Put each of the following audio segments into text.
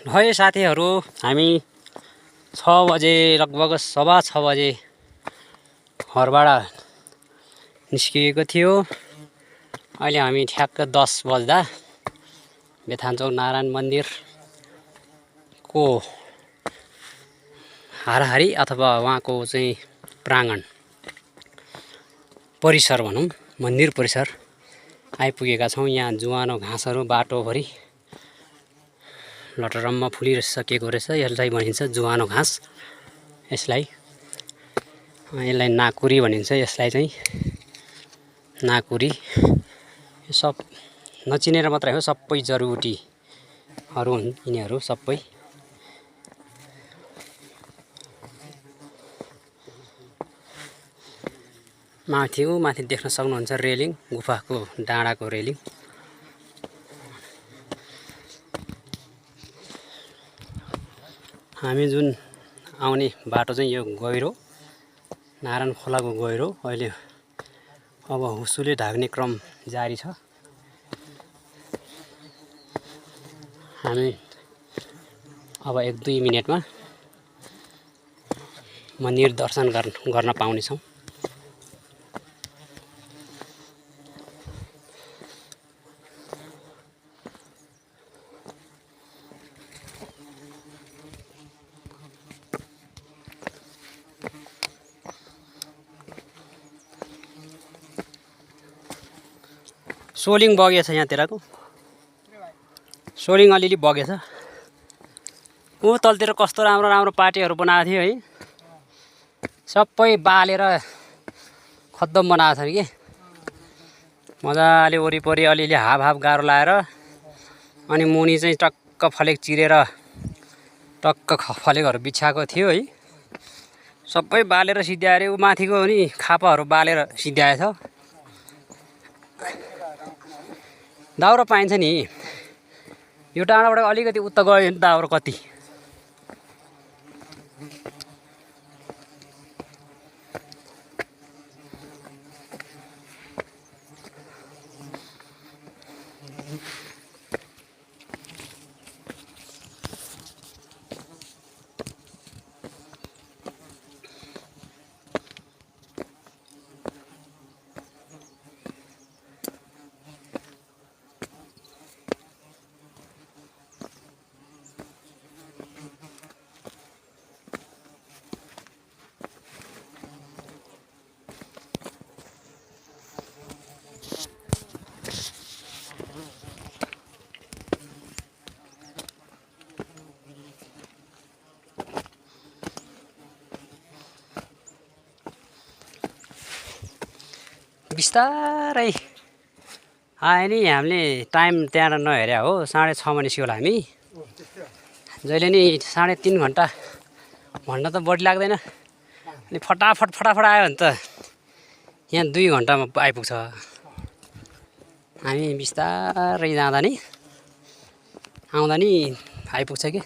है साथीहरू, हामी 6 बजे लगभग 6:15 बजे घरबाट निस्किएको थियो। अहिले हामी ठ्याक्क 10 बज्दा बेथानचौक नारायण मन्दिरको हाराहारी अथवा उहाँको चाहिँ प्राङ्गण परिसर भनौँ, मन्दिर परिसर आइपुगेका छौँ। यहाँ जुवानो घाँसहरू बाटोभरि लटरम्म फुलिसकेको रहेछ। यसलाई भनिन्छ जुवानो घाँस। यसलाई नाकुरी भनिन्छ। यसलाई चाहिँ नाकुरी। यो सब नचिनेर मात्रै हो, सबै जडीबुटीहरू हुन् यिनीहरू सबै। माथि देख्न सक्नुहुन्छ रेलिङ, गुफाको डाँडाको रेलिङ। हामी जुन आउने बाटो चाहिँ यो गहिरो नारायण खोलाको गहिरो अहिले अब हुसुले ढाक्ने क्रम जारी छ। हामी अब 1-2 मिनेटमा मन्दिर दर्शन गर्न पाउनेछौँ। सोलिङ बगेछ यहाँतिरको, सोलिङ अलिअलि बगेछ। ऊ तलतिर कस्तो राम्रो राम्रो पार्टीहरू बनाएको थियो है, सबै बालेर खद्दम बनाएको छ कि मजाले वरिपरि अलिअलि हाफ गाह्रो लाएर अनि मुनि चाहिँ टक्क फलेक चिरेर टक्क फलेकहरू बिछाएको थियो है। सबै बालेर सिद्ध्याएर ऊ माथिको नि खापाहरू बालेर सिद्ध्याएछ। दाउरा पाइन्छ नि यो डाँडाबाट अलिकति उता गयो भने दाउरा कति। बिस्तारै आयो नि, हामीले टाइम त्यहाँ नहेरे हो। 6:30मा निस्क्यो होला हामी। जहिले नि 3.5 घन्टा भन्न त बढी लाग्दैन। अनि फटाफट आयो भने त यहाँ 2 घन्टामा आइपुग्छ। हामी बिस्तारै जाँदा नि आउँदा नि आइपुग्छ कि।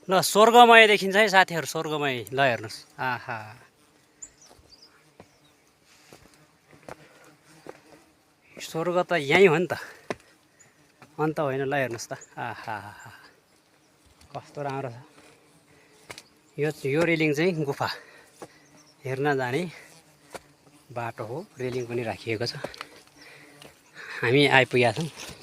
ल स्वर्गमय देखिन्छ है साथीहरू, स्वर्गमय। ल हेर्नुहोस्, आहा स्वर्ग त यहीँ हो नि त, अन्त होइन। ल हेर्नुहोस् त, आहा कस्तो राम्रो छ। यो रेलिङ चाहिँ गुफा हेर्न जाने बाटो हो। रेलिङ पनि राखिएको छ। हामी आइपुगेका छौँ।